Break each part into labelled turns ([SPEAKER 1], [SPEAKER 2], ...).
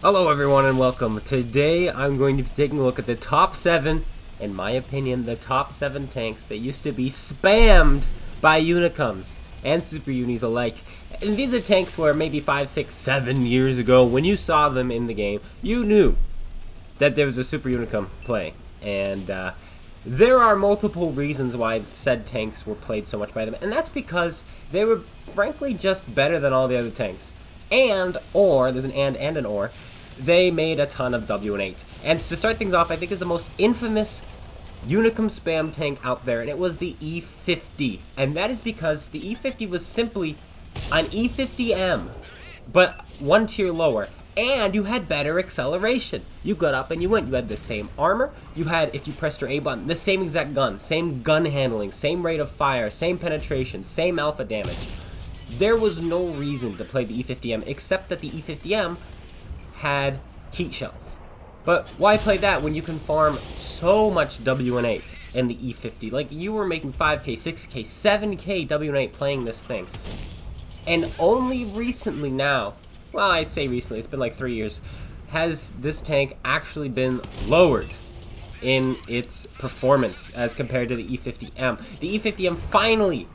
[SPEAKER 1] Hello everyone and welcome. Today I'm going to be taking a look at the top 7, in my opinion, the top 7 tanks that used to be spammed by Unicums and Super Unis alike. And these are tanks where maybe 5, 6, 7 years ago, when you saw them in the game, you knew that there was a Super Unicum playing. And there are multiple reasons why said tanks were played so much by them. And that's because they were frankly just better than all the other tanks. Or, there's an and an or, they made a ton of W and 8. And to start things off, I think is the most infamous Unicum spam tank out there, and it was the E50. And that is because the E50 was simply an E50M, but one tier lower. And you had better acceleration. You got up and you went. You had the same armor. You had, if you pressed your A button, the same exact gun, same gun handling, same rate of fire, same penetration, same alpha damage. There was no reason to play the E50M except that the E50M had heat shells. But why play that when you can farm so much W and 8 in the E50? Like, you were making 5k, 6k, 7k W and 8 playing this thing. And only recently now, well, I'd say recently, it's been like 3 years, has this tank actually been lowered in its performance as compared to the E50M. The E50M finally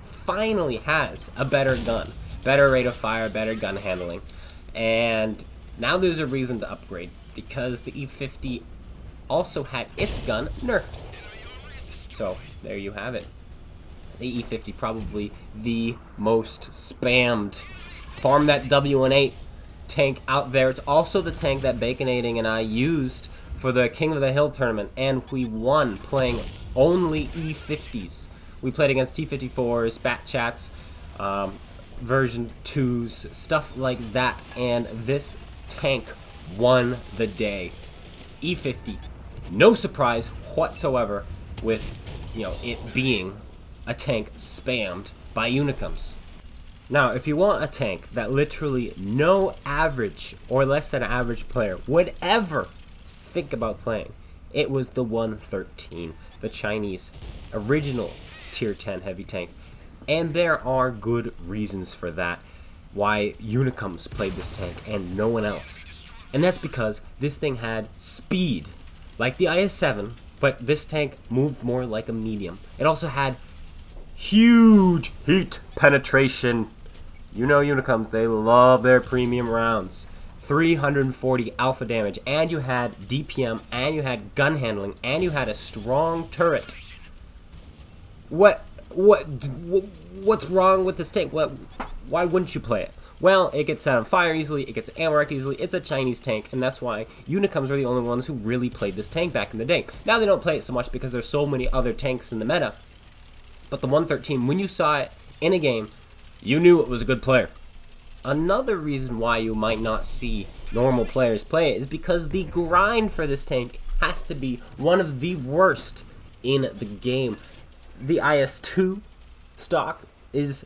[SPEAKER 1] has a better gun, better rate of fire, better gun handling, and now there's a reason to upgrade because the E50 also had its gun nerfed. So there you have it. The E50, probably the most spammed farm that W and 8 tank out there. It's also the tank that Baconating and I used for the King of the Hill tournament, and we won playing only E50s. We played against T54s, Bat Chats, version 2s, stuff like that, and this tank won the day. E50, no surprise whatsoever with, it being a tank spammed by Unicums. Now, if you want a tank that literally no average or less than average player would ever think about playing, it was the 113, the Chinese original tier 10 heavy tank. And there are good reasons for that, why Unicums played this tank and no one else. And that's because this thing had speed, like the IS-7, but this tank moved more like a medium. It also had huge heat penetration. You know Unicums, they love their premium rounds. 340 alpha damage, and you had DPM, and you had gun handling, and you had a strong turret. What's wrong with this tank? Why wouldn't you play it? Well, it gets set on fire easily, it gets ammo wrecked easily, it's a Chinese tank, and that's why Unicums were the only ones who really played this tank back in the day. Now they don't play it so much because there's so many other tanks in the meta, but the 113, when you saw it in a game, you knew it was a good player. Another reason why you might not see normal players play it is because the grind for this tank has to be one of the worst in the game. The IS-2 stock is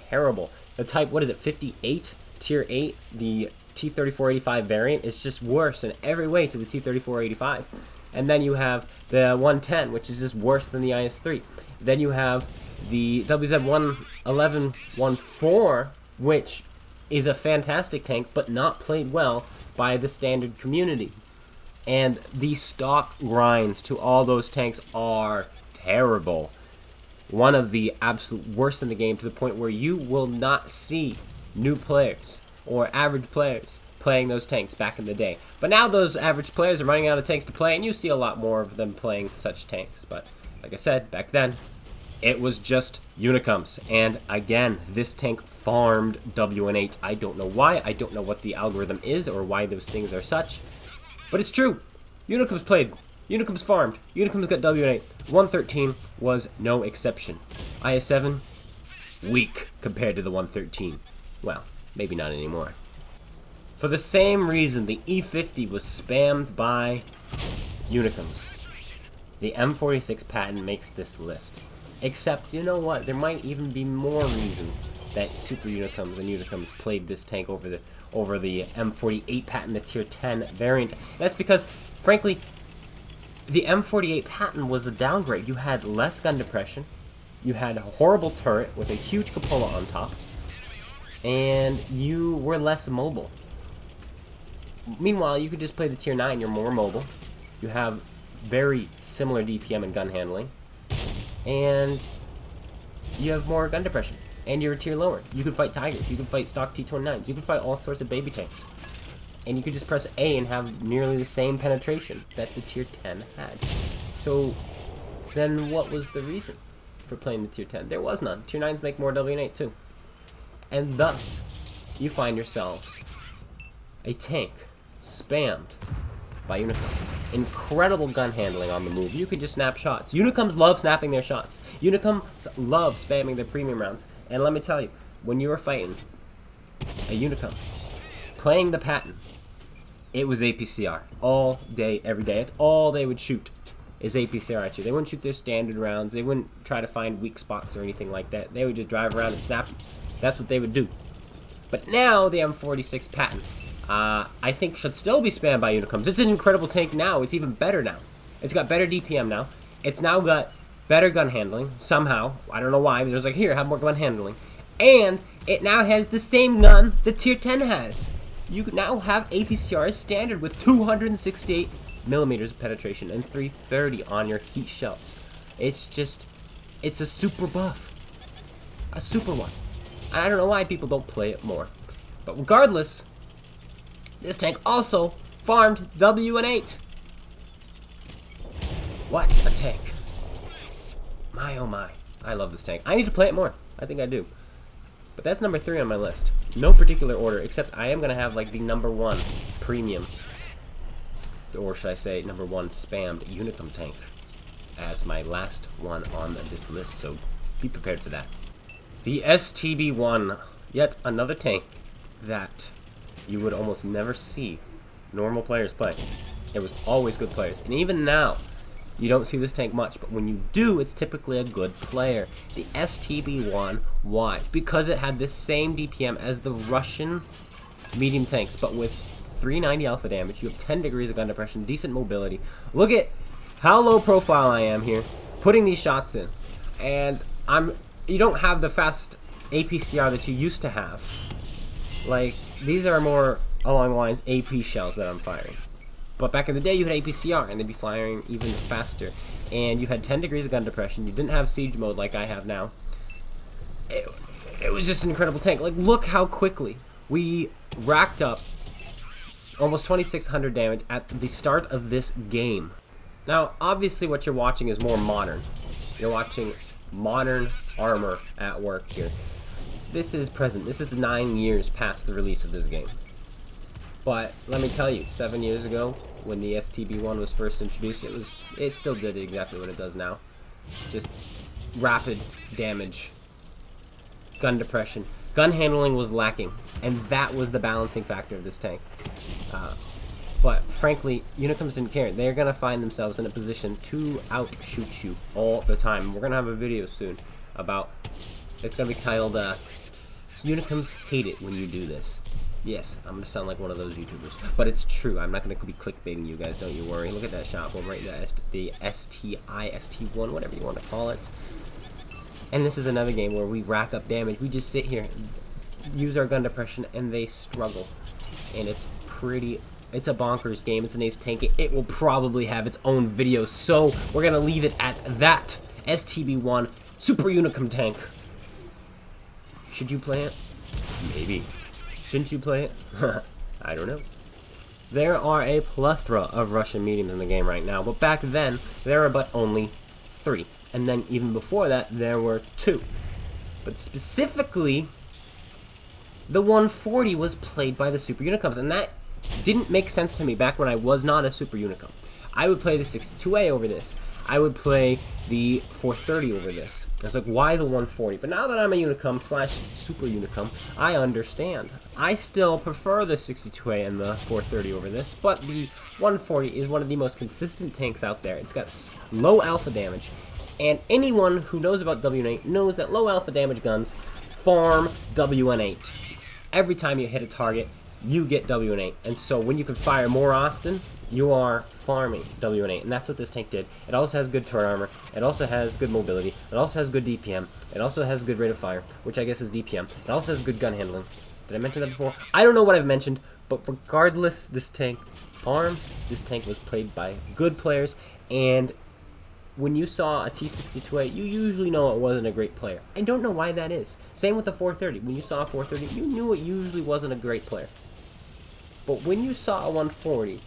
[SPEAKER 1] terrible. The type, 58? Tier 8, the T-3485 variant is just worse in every way to the T-3485. And then you have the 110, which is just worse than the IS-3. Then you have the WZ-111-14, which is a fantastic tank, but not played well by the standard community. And the stock grinds to all those tanks are terrible. One of the absolute worst in the game, to the point where you will not see new players or average players playing those tanks back in the day. But now those average players are running out of tanks to play, and you see a lot more of them playing such tanks. But like I said, back then, it was just Unicums. And again, this tank farmed W and 8. I don't know why. I don't know what the algorithm is or why those things are such. But it's true. Unicums played. Unicums farmed. Unicums got W and 8. 113 was no exception. IS-7, weak compared to the 113. Well, maybe not anymore. For the same reason, the E50 was spammed by Unicums. The M46 patent makes this list. Except, you know what? There might even be more reason that Super Unicums and Unicums played this tank over the M48 patent, the tier 10 variant. That's because, frankly, the M48 patent was a downgrade. You had less gun depression, you had a horrible turret with a huge cupola on top, and you were less mobile. Meanwhile, you could just play the tier 9. You're more mobile. You have very similar DPM and gun handling. And you have more gun depression. And you're a tier lower. You could fight Tigers. You could fight stock T-29s. You could fight all sorts of baby tanks. And you could just press A and have nearly the same penetration that the tier 10 had. So, then what was the reason for playing the tier 10? There was none. Tier 9s make more WN8 too. And thus, you find yourselves a tank spammed by Unicums. Incredible gun handling on the move. You could just snap shots. Unicums love snapping their shots. Unicums love spamming their premium rounds. And let me tell you, when you were fighting a Unicum, playing the patent, it was APCR all day, every day. It's all they would shoot is APCR at you. They wouldn't shoot their standard rounds. They wouldn't try to find weak spots or anything like that. They would just drive around and snap them. That's what they would do. But now the M46 patent, I think, should still be spammed by Unicums. It's an incredible tank now. It's even better now. It's got better DPM now. It's now got better gun handling, somehow. I don't know why, but it was like, here, have more gun handling. And it now has the same gun the tier 10 has. You now have APCR as standard with 268 millimeters of penetration and 330 on your heat shells. It's just, it's a super buff. A super one. I don't know why people don't play it more. But regardless, this tank also farmed WN8. What a tank. My oh my. I love this tank. I need to play it more. I think I do. But that's number 3 on my list. No particular order, except I am going to have like the number 1 premium, or should I say number 1 spammed Unicum tank as my last one on this list, so be prepared for that. The STB-1, yet another tank that you would almost never see normal players play. It was always good players, and even now, you don't see this tank much, but when you do, it's typically a good player. The STB-1, why? Because it had the same DPM as the Russian medium tanks, but with 390 alpha damage, you have 10 degrees of gun depression, decent mobility. Look at how low profile I am here, putting these shots in. And you don't have the fast APCR that you used to have. Like, these are more along the lines AP shells that I'm firing. But back in the day, you had APCR, and they'd be firing even faster. And you had 10 degrees of gun depression. You didn't have siege mode like I have now. It was just an incredible tank. Like, look how quickly we racked up almost 2,600 damage at the start of this game. Now, obviously, what you're watching is more modern. You're watching modern armor at work here. This is present. This is 9 years past the release of this game. But let me tell you, 7 years ago, when the STB-1 was first introduced, it still did exactly what it does now. Just rapid damage, gun depression. Gun handling was lacking, and that was the balancing factor of this tank. But frankly, Unicums didn't care. They're going to find themselves in a position to outshoot you all the time. We're going to have a video soon about, it's going to be titled, Unicums hate it when you do this. Yes, I'm going to sound like one of those YouTubers, but it's true. I'm not going to be clickbaiting you guys, don't you worry. Look at that shot. We'll write the STI, ST1, whatever you want to call it. And this is another game where we rack up damage. We just sit here, use our gun depression, and they struggle. And it's a bonkers game. It's an ace tank. It will probably have its own video, so we're going to leave it at that. STB-1, Super Unicum tank. Should you play it? Maybe. Shouldn't you play it? I don't know. There are a plethora of Russian mediums in the game right now, but back then, there were but only 3. And then even before that, there were 2. But specifically, the 140 was played by the Super Unicums, and that didn't make sense to me back when I was not a Super Unicum. I would play the 62A over this. I would play the 430 over this. I was like, why the 140? But now that I'm a Unicum / Super Unicum, I understand. I still prefer the 62A and the 430 over this, but the 140 is one of the most consistent tanks out there. It's got low alpha damage, and anyone who knows about WN8 knows that low alpha damage guns farm WN8. Every time you hit a target, you get WN8, and so when you can fire more often, you are farming WN8, and that's what this tank did. It also has good turret armor, it also has good mobility, it also has good DPM, it also has good rate of fire, which I guess is DPM, it also has good gun handling. Did I mention that before? I don't know what I've mentioned, But regardless, this tank farms. This tank was played by good players, and when you saw a T62A, you usually know it wasn't a great player. I don't know why that is. Same with the 430. When you saw a 430, you knew it usually wasn't a great player. But when you saw a 140,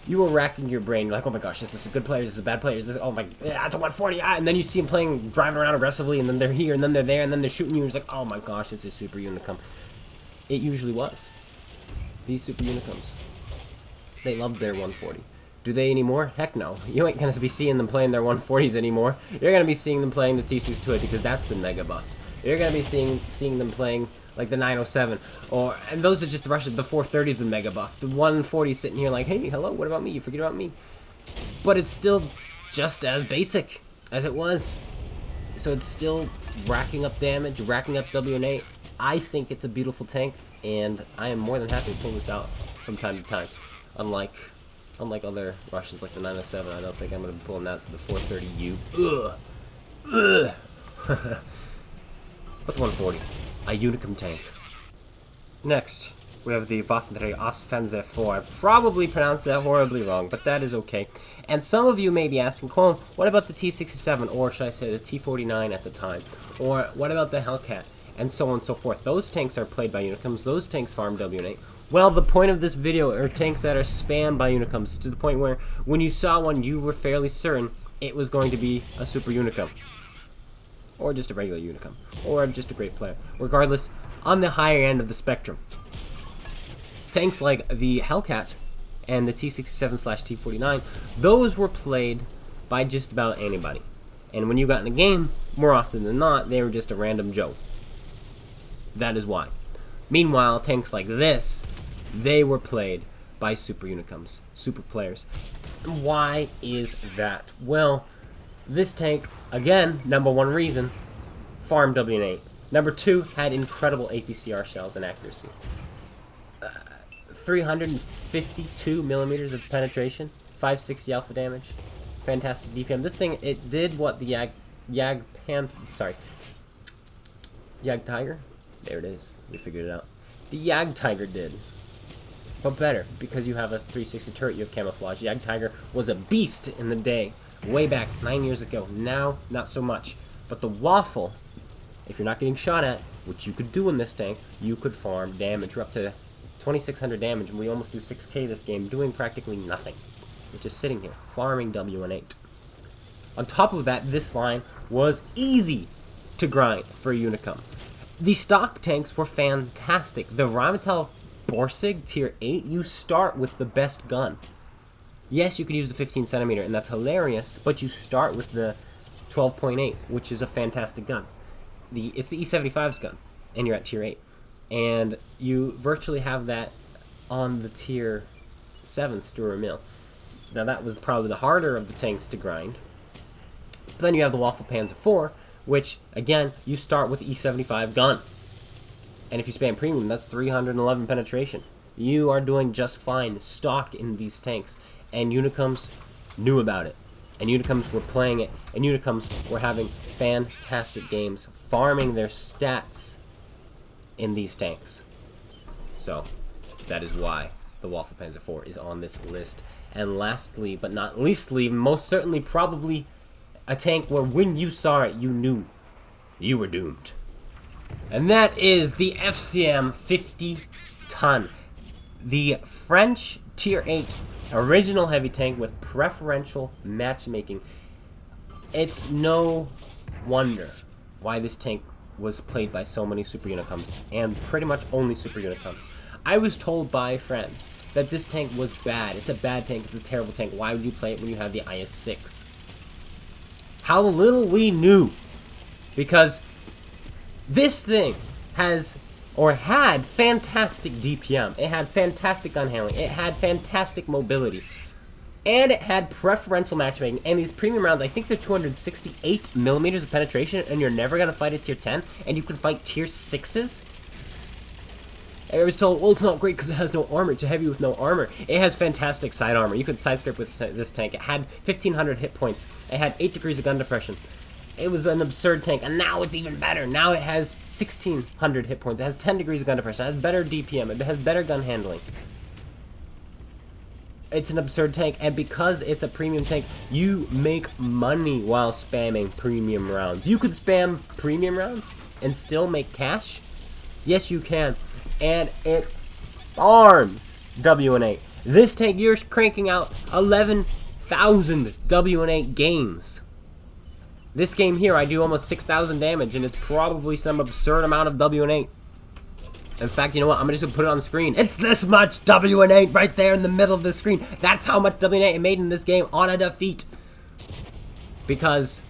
[SPEAKER 1] you were racking your brain. You're like, oh my gosh, is this a good player? Is this a bad player? Is this, oh my, yeah, it's a 140. Ah. And then you see them playing, driving around aggressively, and then they're here, and then they're there, and then they're shooting you. And it's like, oh my gosh, it's a Super Unicum. It usually was. These Super Unicums, they loved their 140. Do they anymore? Heck no. You ain't gonna be seeing them playing their 140s anymore. You're gonna be seeing them playing the T62A because that's been mega buffed. You're gonna be seeing them playing like the 907, and those are just the Russians. The 430's been mega buffed. The 140's sitting here like, hey, hello, what about me? You forget about me. But it's still just as basic as it was. So it's still racking up damage, racking up WNA. I think it's a beautiful tank, and I am more than happy to pull this out from time to time. Unlike other Russians like the 907, I don't think I'm going to be pulling out the 430U. Ugh. Ugh. But the 140, a Unicum tank. Next, we have the Waffenträger Ostfense 4. I probably pronounced that horribly wrong, but that is okay. And some of you may be asking, Clone, what about the T67, or should I say the T49 at the time? Or what about the Hellcat? And so on and so forth. Those tanks are played by Unicums. Those tanks farm WNA. Well, the point of this video are tanks that are spammed by Unicums, to the point where when you saw one, you were fairly certain it was going to be a Super Unicum. Or just a regular Unicum. Or just a great player. Regardless, on the higher end of the spectrum. Tanks like the Hellcat and the T67/T49, those were played by just about anybody. And when you got in a game, more often than not, they were just a random Joe. That is why. Meanwhile, tanks like this, they were played by Super Unicums, super players. Why is that? Well, this tank, again, number one reason, farmed WN8. Number two, had incredible APCR shells and accuracy. 352 millimeters of penetration, 560 alpha damage, fantastic DPM. This thing, it did what the Yag Tiger? There it is. We figured it out. The Yag Tiger did. But better, because you have a 360 turret, you have camouflage. Yag Tiger was a beast in the day, way back 9 years ago. Now, not so much. But the Waffle, if you're not getting shot at, which you could do in this tank, you could farm damage. We're up to 2,600 damage, and we almost do 6k this game, doing practically nothing. We're just sitting here, farming WN8. On top of that, this line was easy to grind for a Unicum. The stock tanks were fantastic. The Rheinmetall Borsig Tier 8, you start with the best gun. Yes, you can use the 15 centimeter, and that's hilarious, but you start with the 12.8, which is a fantastic gun. It's the E75's gun, and you're at Tier 8. And you virtually have that on the Tier 7 Sturer Mill. Now, that was probably the harder of the tanks to grind. But then you have the Waffle Panzer 4, which, again, you start with E75 gun. And if you spam premium, that's 311 penetration. You are doing just fine stock in these tanks. And Unicums knew about it. And Unicums were playing it. And Unicums were having fantastic games, farming their stats in these tanks. So, that is why the Waffle Panzer 4 is on this list. And lastly, but not leastly, most certainly probably a tank where when you saw it, you knew you were doomed. And that is the FCM 50 ton. The French Tier 8 original heavy tank with preferential matchmaking. It's no wonder why this tank was played by so many Super Unicums, and pretty much only Super Unicums. I was told by friends that this tank was bad. It's a bad tank, it's a terrible tank. Why would you play it when you have the IS-6? How little we knew. Because this thing has, or had, fantastic DPM. It had fantastic gun handling. It had fantastic mobility. And it had preferential matchmaking. And these premium rounds, I think they're 268 millimeters of penetration, and you're never going to fight a Tier 10, and you can fight Tier 6s. I was told, well, it's not great because it has no armor. It's a heavy with no armor. It has fantastic side armor. You could side scrape with this tank. It had 1,500 hit points. It had 8 degrees of gun depression. It was an absurd tank, and now it's even better. Now it has 1,600 hit points. It has 10 degrees of gun depression. It has better DPM. It has better gun handling. It's an absurd tank, and because it's a premium tank, you make money while spamming premium rounds. You could spam premium rounds and still make cash. Yes, you can, and it farms WN8. This tank, you're cranking out 11,000 WN8 games. This game here, I do almost 6,000 damage, and it's probably some absurd amount of WN8. In fact, you know what? I'm just gonna put it on the screen. It's this much WN8 right there in the middle of the screen. That's how much WN8 I made in this game on a defeat. Because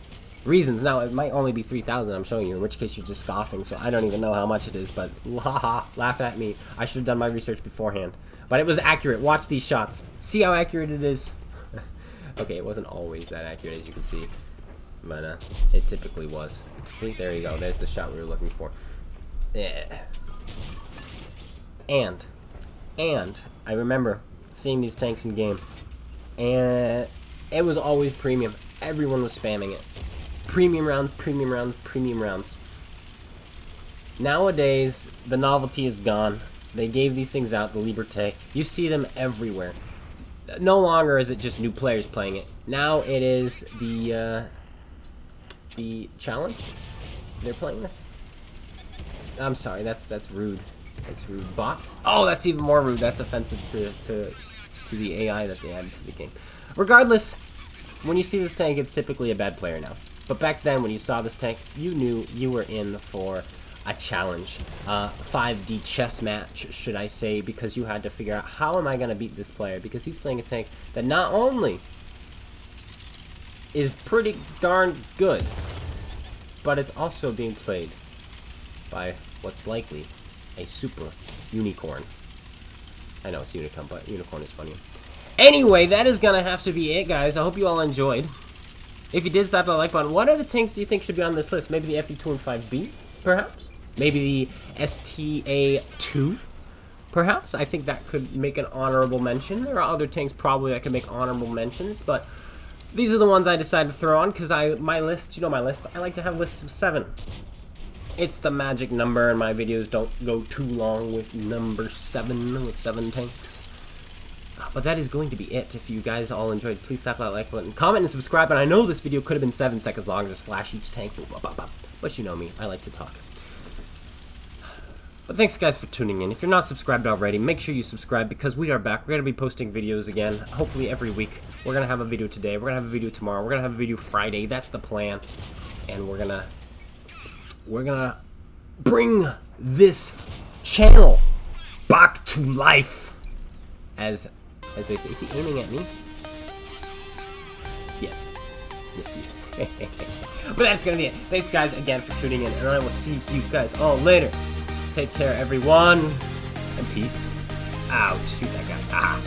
[SPEAKER 1] reasons. Now, it might only be 3,000 I'm showing you, in which case you're just scoffing, so I don't even know how much it is, but haha, laugh at me. I should have done my research beforehand. But it was accurate. Watch these shots. See how accurate it is? Okay, it wasn't always that accurate, as you can see. But it typically was. See, there you go. There's the shot we were looking for. Yeah. And I remember seeing these tanks in game, and it was always premium. Everyone was spamming it. Premium rounds, premium rounds, premium rounds. Nowadays, the novelty is gone. They gave these things out, the Liberté. You see them everywhere. No longer is it just new players playing it. Now it is the challenge. They're playing this. I'm sorry, that's rude. That's rude. Bots? Oh, that's even more rude. That's offensive to the AI that they added to the game. Regardless, when you see this tank, it's typically a bad player now. But back then, when you saw this tank, you knew you were in for a challenge. 5D chess match, should I say, because you had to figure out, how am I going to beat this player? Because he's playing a tank that not only is pretty darn good, but it's also being played by what's likely a super unicorn. I know it's Unicum, but unicorn is funnier. Anyway, that is gonna have to be it, guys. I hope you all enjoyed. If you did, slap that like button. What other tanks do you think should be on this list? Maybe the FE2 and 5B, perhaps? Maybe the STA2, perhaps? I think that could make an honorable mention. There are other tanks probably that could make honorable mentions, but these are the ones I decided to throw on because my list, you know my list, I like to have lists of 7. It's the magic number, and my videos don't go too long with number 7, with 7 tanks. But that is going to be it. If you guys all enjoyed, please slap that like button, comment, and subscribe. And I know this video could have been 7 seconds long, just flash each tank, but you know me, I like to talk. But thanks guys for tuning in. If you're not subscribed already, make sure you subscribe because we are back. We're going to be posting videos again, hopefully every week. We're going to have a video today, we're going to have a video tomorrow, we're going to have a video Friday. That's the plan. And we're gonna bring this channel back to life, as they say. Is he aiming at me? Yes, he is. But that's gonna be it. Thanks guys again for tuning in, and I will see you guys all later. Take care, everyone, and peace out. Shoot that guy. Ah.